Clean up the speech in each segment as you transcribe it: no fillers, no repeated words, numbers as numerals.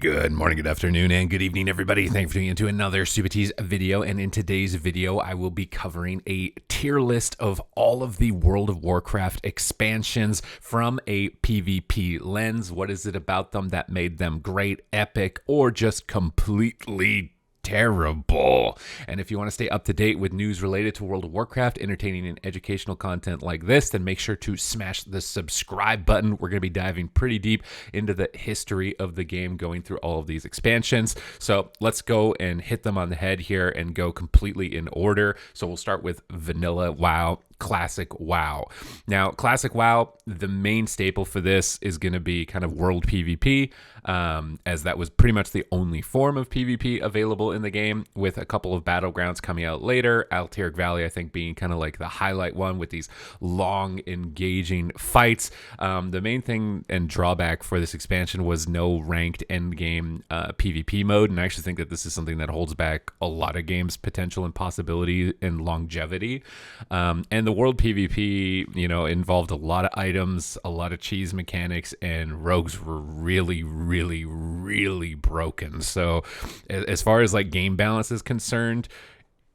Good morning, good afternoon, and good evening, everybody. Thank you for tuning into another Supatease video. And in today's video, I will be covering a tier list of all of the World of Warcraft expansions from a PvP lens. What is it about them that made them great, epic, or just completely terrible? And if you want to stay up to date with news related to World of Warcraft, entertaining and educational content like this, then make sure to smash the subscribe button. We're going to be diving pretty deep into the history of the game, going through all of these expansions. So let's go and hit them on the head here and go completely in order. So we'll start with Vanilla WoW. Classic WoW. Now, Classic WoW, the main staple for this is going to be kind of world PvP, as that was pretty much the only form of PvP available in the game, with a couple of battlegrounds coming out later. Alterac Valley, I think, being kind of like the highlight one with these long, engaging fights. The main thing and drawback for this expansion was no ranked endgame PvP mode, and I actually think that this is something that holds back a lot of games' potential and possibility and longevity. And the world PvP, involved a lot of items, a lot of cheese mechanics, and rogues were really, really, really broken. So as far as like game balance is concerned,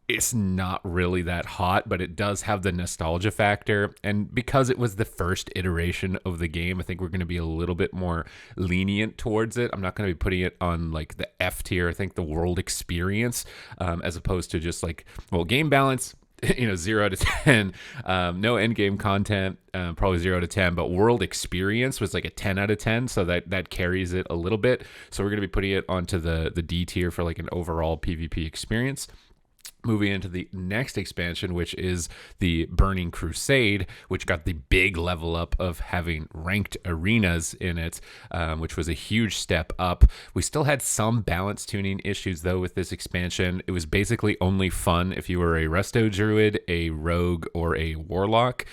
it's not really that hot, but it does have the nostalgia factor. And because it was the first iteration of the game, I think we're going to be a little bit more lenient towards it. I'm not going to be putting it on like the F tier. I think the world experience, as opposed to just like, well, game balance, 0 to 10, no end game content, probably 0 to 10, but world experience was like a 10 out of 10. So that carries it a little bit. So we're going to be putting it onto the D tier for like an overall PvP experience. Moving into the next expansion, which is the Burning Crusade, which got the big level up of having ranked arenas in it, which was a huge step up. We still had some balance tuning issues, though, with this expansion. It was basically only fun if you were a Resto Druid, a Rogue, or a Warlock.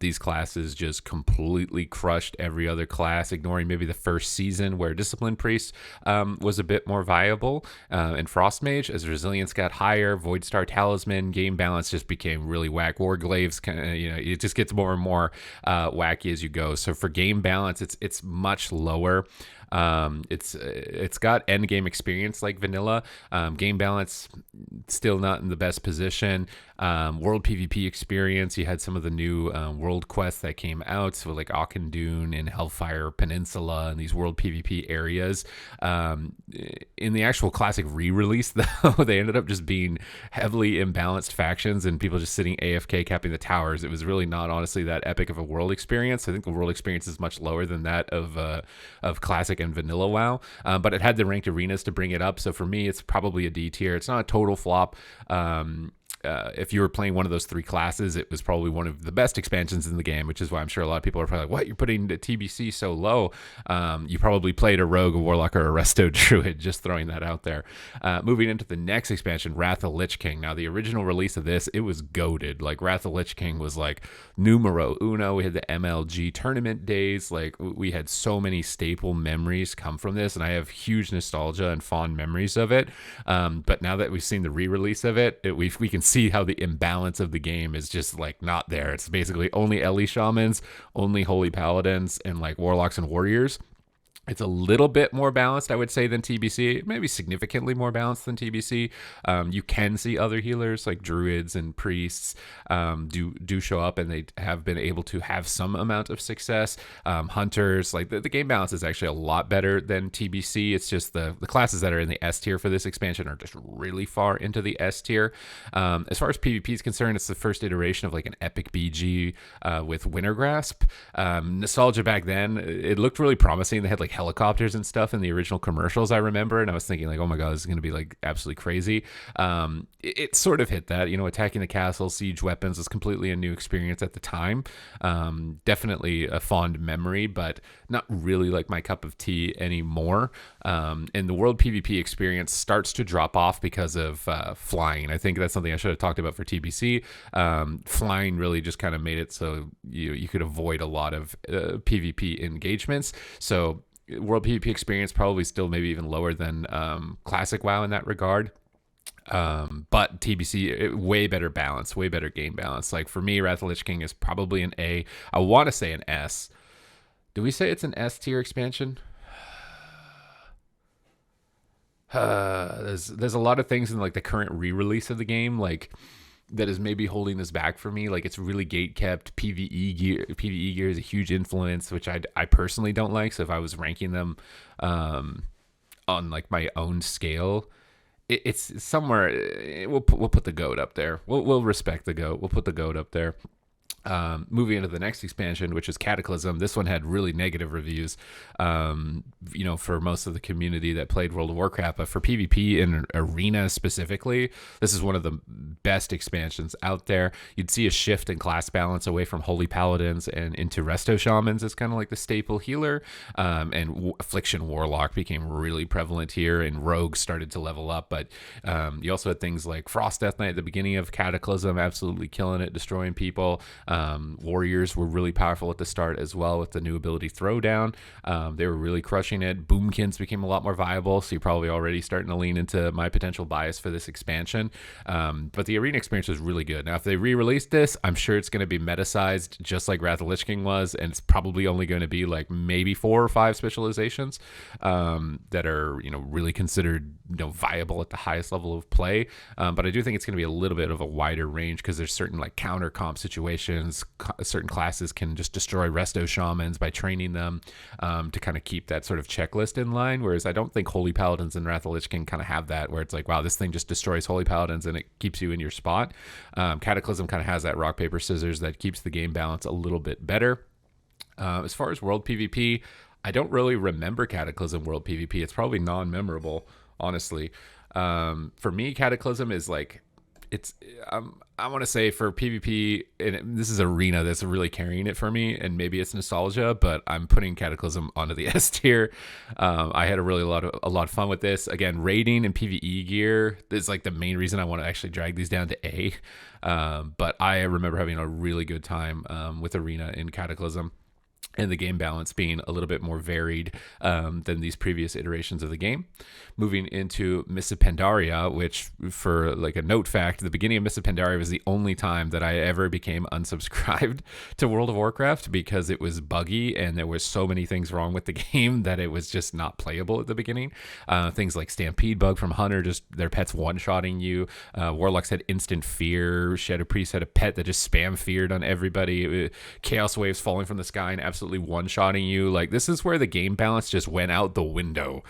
These classes just completely crushed every other class, ignoring maybe the first season where Discipline Priest was a bit more viable, and Frost Mage, as resilience got higher. Voidstar Talisman, game balance just became really whack. Warglaives, it just gets more and more wacky as you go. So for game balance, it's much lower. It's got end game experience like vanilla. Game balance still not in the best position. World PvP experience, you had some of the new world quests that came out, so like Auchindoun and Hellfire Peninsula and these world PvP areas. In the actual classic re-release, though, they ended up just being heavily imbalanced factions and people just sitting AFK capping the towers. It was really not honestly that epic of a world experience. I think the world experience is much lower than that of classic and vanilla WoW, but it had the ranked arenas to bring it up. So for me, it's probably a D tier. It's not a total flop. If you were playing one of those three classes, it was probably one of the best expansions in the game, which is why I'm sure a lot of people are probably like, what, you're putting the TBC so low? You probably played a Rogue, a Warlock, or a Resto Druid, just throwing that out there. Moving into the next expansion, Wrath of Lich King. Now, the original release of this, it was goated. Like, Wrath of Lich King was like numero uno. We had the MLG tournament days. Like, we had so many staple memories come from this, and I have huge nostalgia and fond memories of it. But now that we've seen the re-release of it, we can see how the imbalance of the game is just like not there. It's basically only Ellie Shamans, only Holy Paladins, and like Warlocks and Warriors. It's a little bit more balanced, I would say, than TBC. Maybe significantly more balanced than TBC. You can see other healers like druids and priests do show up, and they have been able to have some amount of success. Hunters, like the game balance is actually a lot better than TBC. It's just the classes that are in the S tier for this expansion are just really far into the S tier. As far as PvP is concerned, it's the first iteration of like an epic BG with Winter Grasp. Nostalgia back then, it looked really promising. They had like helicopters and stuff in the original commercials, I remember, and I was thinking like, oh my god, this is going to be like absolutely crazy. It sort of hit that, attacking the castle, siege weapons was completely a new experience at the time. Definitely a fond memory, but not really like my cup of tea anymore. And the world PvP experience starts to drop off because of flying. I think that's something I should have talked about for TBC. Flying really just kind of made it so you could avoid a lot of PvP engagements. So world PvP experience probably still maybe even lower than classic WoW in that regard. But TBC, way better balance, way better game balance. Like for me, Wrath of Lich King is probably an A. I want to say an S. Do we say it's an S tier expansion? There's a lot of things in like the current re-release of the game, like that is maybe holding this back for me. Like it's really gate kept. PVE gear is a huge influence, which I personally don't like. So if I was ranking them on like my own scale, it's somewhere. We'll put the goat up there. We'll respect the goat. We'll put the goat up there. Moving into the next expansion, which is Cataclysm. This one had really negative reviews, for most of the community that played World of Warcraft. But for PvP and Arena specifically, this is one of the best expansions out there. You'd see a shift in class balance away from Holy Paladins and into Resto Shamans as kind of like the staple healer. And Affliction Warlock became really prevalent here, and Rogues started to level up. But you also had things like Frost Death Knight at the beginning of Cataclysm, absolutely killing it, destroying people. Warriors were really powerful at the start as well with the new ability Throwdown. They were really crushing it. Boomkins became a lot more viable, so you're probably already starting to lean into my potential bias for this expansion. But the Arena experience was really good. Now, if they re-release this, I'm sure it's going to be meta-sized just like Wrath of Lich King was, and it's probably only going to be like maybe 4 or 5 specializations that are really considered viable at the highest level of play. But I do think it's going to be a little bit of a wider range because there's certain like counter comp situations. Certain classes can just destroy Resto Shamans by training them to kind of keep that sort of checklist in line, whereas I don't think Holy Paladins and Wrath of Lich King kind of have that, where it's like, wow, this thing just destroys Holy Paladins and it keeps you in your spot. Cataclysm kind of has that rock, paper, scissors that keeps the game balance a little bit better. As far as world PvP, I don't really remember Cataclysm world PvP. It's probably non-memorable, honestly. For me, Cataclysm is like, I want to say for PvP, and this is Arena that's really carrying it for me, and maybe it's nostalgia, but I'm putting Cataclysm onto the S tier. I had a lot of fun with this. Again, raiding and PvE gear is like the main reason I want to actually drag these down to A. But I remember having a really good time with Arena in Cataclysm, and the game balance being a little bit more varied than these previous iterations of the game. Moving into Mists of Pandaria, which, for like a note fact, the beginning of Mists of Pandaria was the only time that I ever became unsubscribed to World of Warcraft because it was buggy and there was so many things wrong with the game that it was just not playable at the beginning. Things like Stampede Bug from Hunter, just their pets one-shotting you. Warlocks had instant fear. Shadow Priest had a pet that just spam feared on everybody. Chaos Waves falling from the sky and absolutely one-shotting you. Like, this is where the game balance just went out the window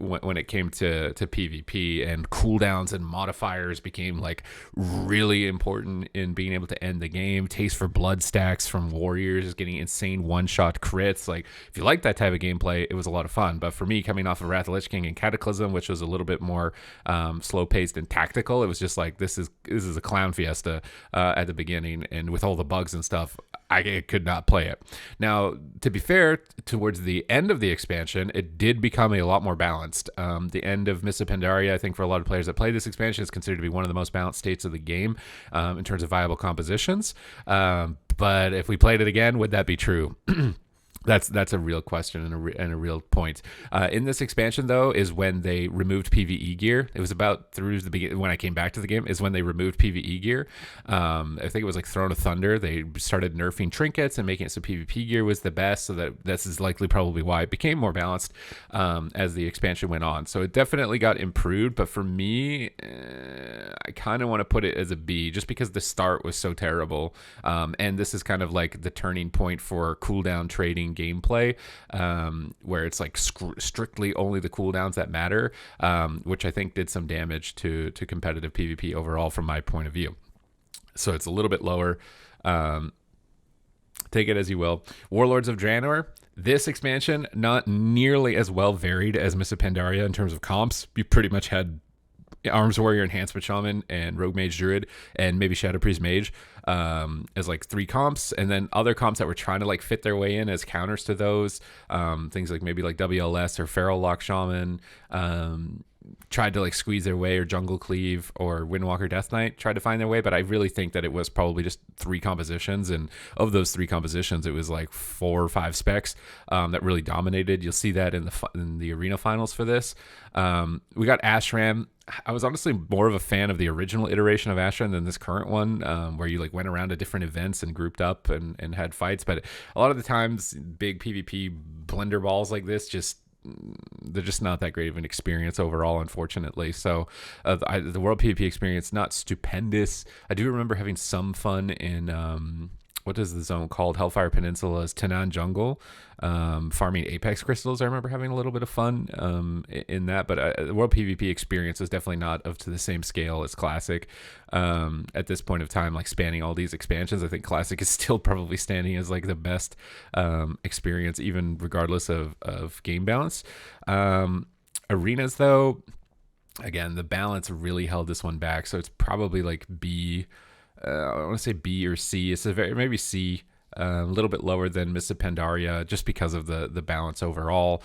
when it came to PvP, and cooldowns and modifiers became like really important in being able to end the game. Taste for Blood stacks from Warriors, getting insane one-shot crits. Like, if you like that type of gameplay, it was a lot of fun. But for me, coming off of Wrath of Lich King and Cataclysm, which was a little bit more slow-paced and tactical, it was just like, this is a clown fiesta at the beginning, and with all the bugs and stuff, I could not play it. Now, to be fair, towards the end of the expansion, it did become a lot more balanced. The end of Mists of Pandaria, I think for a lot of players that play this expansion, is considered to be one of the most balanced states of the game in terms of viable compositions. But if we played it again, would that be true? That's a real question and a real point. In this expansion, though, is when they removed PvE gear. It was about through the beginning, when I came back to the game, is when they removed PvE gear. I think it was like Throne of Thunder. They started nerfing trinkets and making it so PvP gear was the best, so that this is likely probably why it became more balanced as the expansion went on. So it definitely got improved, but for me, I kind of want to put it as a B, just because the start was so terrible. And this is kind of like the turning point for cooldown trading gameplay, where it's like strictly only the cooldowns that matter, which I think did some damage to competitive PvP overall from my point of view. So it's a little bit lower. Take it as you will. Warlords of Draenor. This expansion, not nearly as well varied as Mists of Pandaria in terms of comps. You pretty much had Arms Warrior, Enhancement Shaman, and Rogue Mage Druid, and maybe Shadow Priest Mage as like 3 comps, and then other comps that were trying to like fit their way in as counters to those. Things like maybe like WLS or Feral Lock Shaman tried to like squeeze their way, or Jungle Cleave or Windwalker Death Knight tried to find their way, but I really think that it was probably just 3 compositions, and of those 3 compositions, it was like 4 or 5 specs that really dominated. You'll see that in the arena finals for this. We got Ashram. I was honestly more of a fan of the original iteration of Ashram than this current one, where you like went around to different events and grouped up and had fights. But a lot of the times, big PvP blender balls like this just they're just not that great of an experience overall, unfortunately. So the World PvP experience, not stupendous. I do remember having some fun in what is the zone called? Hellfire Peninsula's Tanan Jungle, farming Apex crystals. I remember having a little bit of fun in that, but the World PvP experience is definitely not up to the same scale as Classic. At this point of time, like spanning all these expansions, I think Classic is still probably standing as like the best experience, even regardless of game balance. Arenas, though, again, the balance really held this one back, so it's probably like B. I want to say B or C. It's maybe C, a little bit lower than Mists of Pandaria, just because of the balance overall.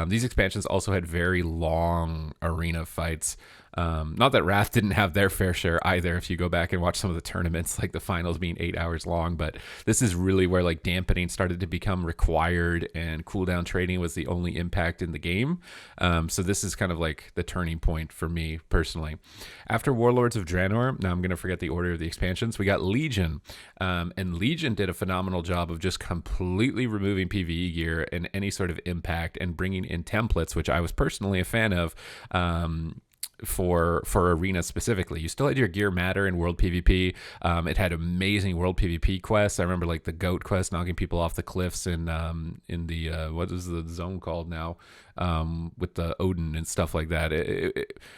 These expansions also had very long arena fights. Not that Wrath didn't have their fair share either, if you go back and watch some of the tournaments, like the finals being 8 hours long, but this is really where like dampening started to become required and cooldown trading was the only impact in the game. So this is kind of like the turning point for me personally. After Warlords of Draenor, now I'm going to forget the order of the expansions, we got Legion. And Legion did a phenomenal job of just completely removing PvE gear and any sort of impact and bringing in templates, which I was personally a fan of. For arena specifically, you still had your gear matter in World PvP. It had amazing World PvP quests. I remember like the goat quest, knocking people off the cliffs in the what is the zone called now, with the Odin and stuff like that.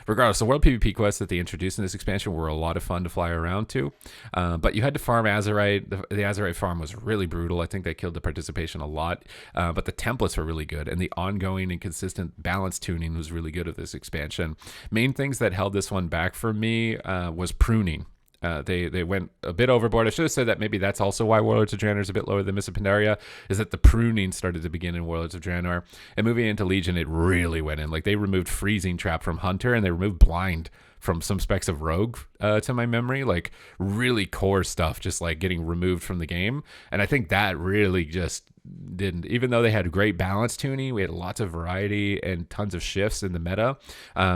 Regardless, the World PvP quests that they introduced in this expansion were a lot of fun to fly around to, but you had to farm Azerite. The Azerite farm was really brutal. I think they killed the participation a lot, but the templates were really good, and the ongoing and consistent balance tuning was really good of this expansion. Main things that held this one back for me was pruning. They went a bit overboard. I should have said that maybe that's also why Warlords of Draenor is a bit lower than Mists of Pandaria, is that the pruning started to begin in Warlords of Draenor. And moving into Legion, it really went in. Like, they removed Freezing Trap from Hunter, and they removed Blind from some specs of Rogue, to my memory. Like, really core stuff just like getting removed from the game. And I think that really just didn't, even though they had great balance tuning, we had lots of variety and tons of shifts in the meta,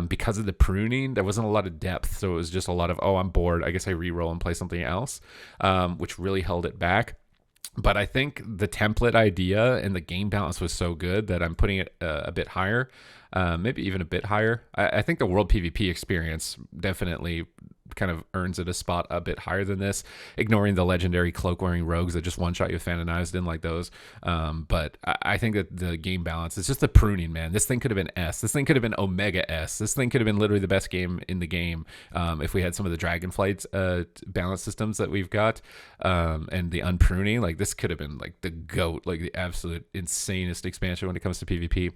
because of the pruning, there wasn't a lot of depth. So it was just a lot of, oh, I'm bored, I guess I re-roll and play something else, which really held it back. But I think the template idea and the game balance was so good that I'm putting it a bit higher, maybe even a bit higher. I think the World PvP experience definitely kind of earns it a spot a bit higher than this, ignoring the legendary cloak-wearing rogues that just one-shot you with Phantom Knives. Didn't like those. But I think that the game balance, it's just the pruning, man. This thing could have been S. This thing could have been Omega S. This thing could have been literally the best game in the game, if we had some of the Dragonflight balance systems that we've got, and the unpruning. Like, this could have been like the GOAT, like the absolute insanest expansion when it comes to PvP.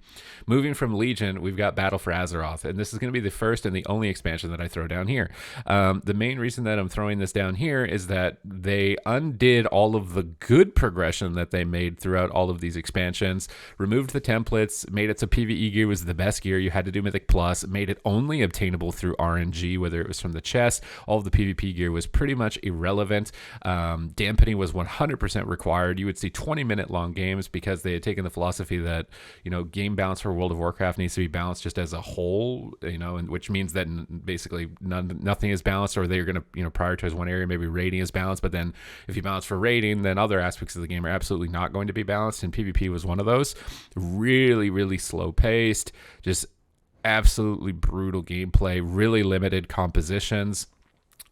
Moving from Legion, we've got Battle for Azeroth, and this is going to be the first and the only expansion that I throw down here. The main reason that I'm throwing this down here is that they undid all of the good progression that they made throughout all of these expansions, removed the templates, made it so PvE gear was the best gear. You had to do Mythic Plus, made it only obtainable through RNG, whether it was from the chest. All of the PvP gear was pretty much irrelevant. Dampening was 100% required. You would see 20-minute long games because they had taken the philosophy that, you know, game balance for World of Warcraft needs to be balanced just as a whole, you know, and which means that basically nothing is balanced, or they're going to, you know, prioritize one area. Maybe raiding is balanced, but then if you balance for raiding, then other aspects of the game are absolutely not going to be balanced, and PvP was one of those. Really, really slow paced, just absolutely brutal gameplay, really limited compositions.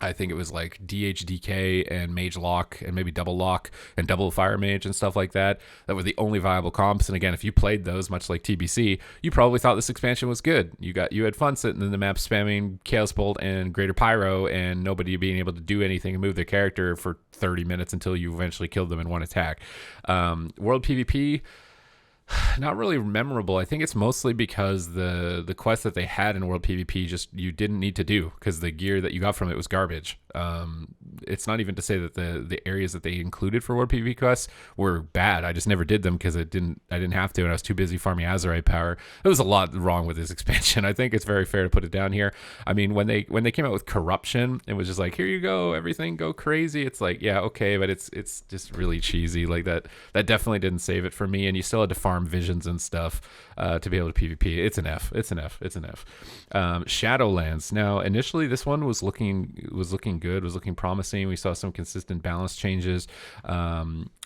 I think it was like DHDK and Mage Lock and maybe Double Lock and Double Fire Mage and stuff like that. That were the only viable comps. And again, if you played those, much like TBC, you probably thought this expansion was good. You had fun sitting in the map spamming Chaos Bolt and Greater Pyro and nobody being able to do anything and move their character for 30 minutes until you eventually killed them in one attack. World PvP, not really memorable. I think it's mostly because the quest that they had in World PvP just you didn't need to do because the gear that you got from it was garbage. It's not even to say that the areas that they included for World PvP quests were bad. I just never did them because I didn't have to, and I was too busy farming Azerite power. There was a lot wrong with this expansion. I think it's very fair to put it down here. I mean, when they came out with Corruption, it was just like, here you go, everything go crazy. It's like, yeah, okay, but it's just really cheesy. Like that definitely didn't save it for me. And you still had to farm visions and stuff to be able to PvP. It's an F. Shadowlands. Now, initially, this one was looking good, was looking promising. balancing. We saw some consistent balance changes.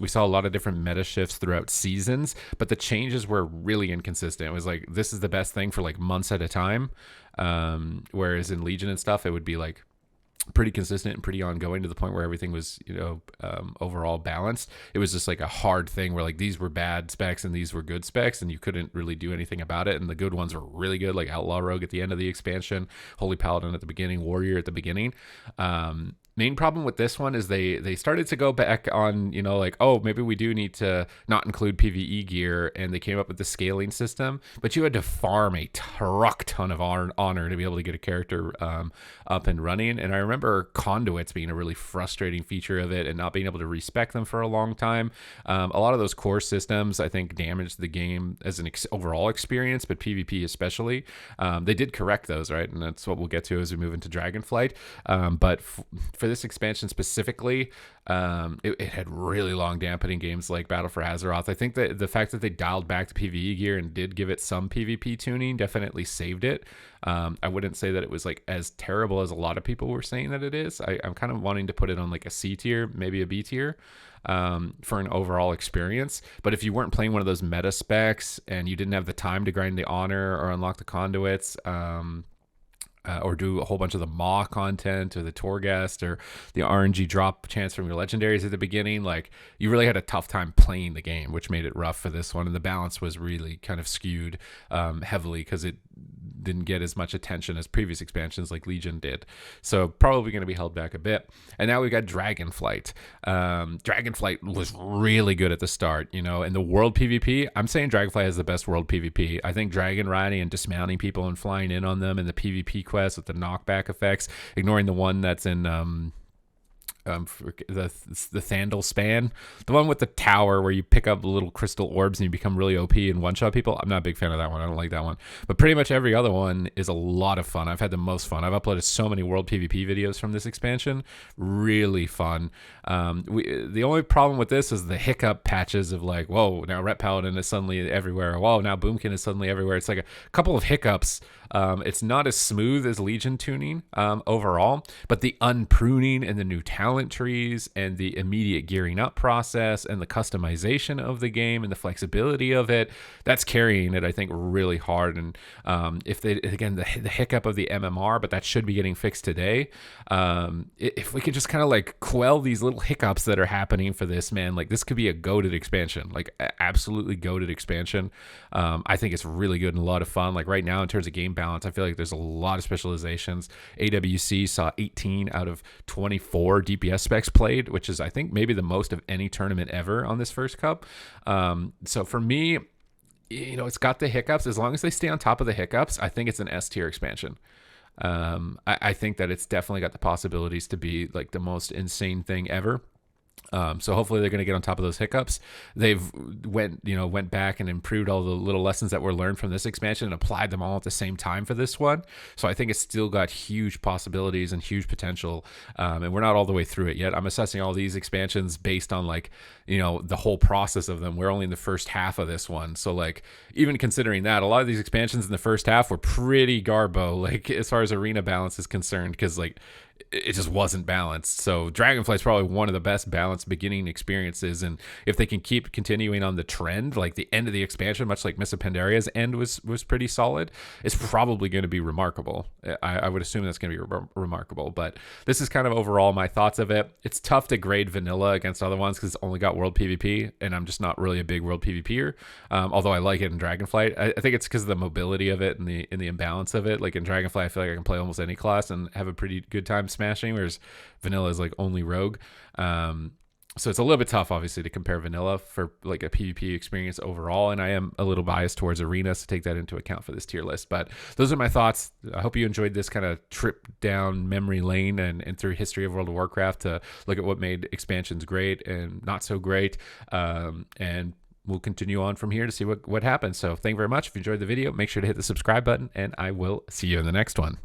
We saw a lot of different meta shifts throughout seasons, but the changes were really inconsistent. It was like, this is the best thing for like months at a time. Whereas in Legion and stuff, it would be like pretty consistent and pretty ongoing to the point where everything was, overall balanced. It was just like a hard thing where like these were bad specs and these were good specs, and you couldn't really do anything about it. And the good ones were really good, like Outlaw Rogue at the end of the expansion, Holy Paladin at the beginning, Warrior at the beginning. Main problem with this one is they started to go back on, like, oh, maybe we do need to not include PvE gear, and they came up with the scaling system, but you had to farm a truck ton of honor to be able to get a character up and running. And I remember conduits being a really frustrating feature of it and not being able to respec them for a long time. A lot of those core systems, I think, damaged the game as an overall experience, but PvP especially. They did correct those, right? And that's what we'll get to as we move into Dragonflight. But for this expansion specifically, it had really long dampening games like Battle for Azeroth. I think that the fact that they dialed back the PvE gear and did give it some PvP tuning definitely saved it. I wouldn't say that it was like as terrible as a lot of people were saying that it is. I'm kind of wanting to put it on like a C tier, maybe a B tier, for an overall experience. But if you weren't playing one of those meta specs and you didn't have the time to grind the honor or unlock the conduits, or do a whole bunch of the Maw content or the Torghast or the RNG drop chance from your legendaries at the beginning, like, you really had a tough time playing the game, which made it rough for this one. And the balance was really kind of skewed heavily because it didn't get as much attention as previous expansions like Legion did. So probably going to be held back a bit. And now we've got Dragonflight. Dragonflight was really good at the start, in the world PvP. I'm saying Dragonflight has the best world PvP. I think dragon riding and dismounting people and flying in on them and the PvP quest with the knockback effects, ignoring the one that's in the Thandle Span, the one with the tower where you pick up little crystal orbs and you become really OP and one-shot people. I'm not a big fan of that one. I don't like that one. But pretty much every other one is a lot of fun. I've had the most fun. I've uploaded so many world PvP videos from this expansion. Really fun. The only problem with this is the hiccup patches of like, whoa, now Ret Paladin is suddenly everywhere. Whoa, now Boomkin is suddenly everywhere. It's like a couple of hiccups. It's not as smooth as Legion tuning overall, but the unpruning and the new talent trees and the immediate gearing up process and the customization of the game and the flexibility of it, that's carrying it, I think, really hard. And if they, again, the hiccup of the MMR, but that should be getting fixed today. If we could just kind of like quell these little hiccups that are happening for this, man, like this could be a goated expansion, like absolutely goated expansion. I think it's really good and a lot of fun. Like right now, in terms of game balance, I feel like there's a lot of specializations. AWC saw 18 out of 24 DPS specs played, which is, I think, maybe the most of any tournament ever on this first cup. So for me, it's got the hiccups. As long as they stay on top of the hiccups, I think it's an S tier expansion. I think that it's definitely got the possibilities to be like the most insane thing ever. So hopefully they're going to get on top of those hiccups. They've went back and improved all the little lessons that were learned from this expansion and applied them all at the same time for this one. So I think it's still got huge possibilities and huge potential. And we're not all the way through it yet. I'm assessing all these expansions based on like, the whole process of them. We're only in the first half of this one. So like, even considering that, a lot of these expansions in the first half were pretty garbo, like as far as arena balance is concerned, because like, it just wasn't balanced. So Dragonflight is probably one of the best balanced beginning experiences, and if they can keep continuing on the trend, like the end of the expansion, much like Miss Pandaria's end was pretty solid, it's probably going to be remarkable. I would assume that's going to be remarkable. But this is kind of overall my thoughts of it. It's tough to grade vanilla against other ones because it's only got world PvP, and I'm just not really a big world PvPer. Although I like it in Dragonflight. I think it's because of the mobility of it and the imbalance of it. Like in Dragonflight, I feel like I can play almost any class and have a pretty good time smashing, whereas vanilla is like only rogue. So it's a little bit tough, obviously, to compare vanilla for like a PvP experience overall, and I am a little biased towards arena, so take that into account for this tier list. But those are my thoughts. I hope you enjoyed this kind of trip down memory lane and through history of World of Warcraft to look at what made expansions great and not so great, and we'll continue on from here to see what happens. So thank you very much. If you enjoyed the video, make sure to hit the subscribe button, and I will see you in the next one.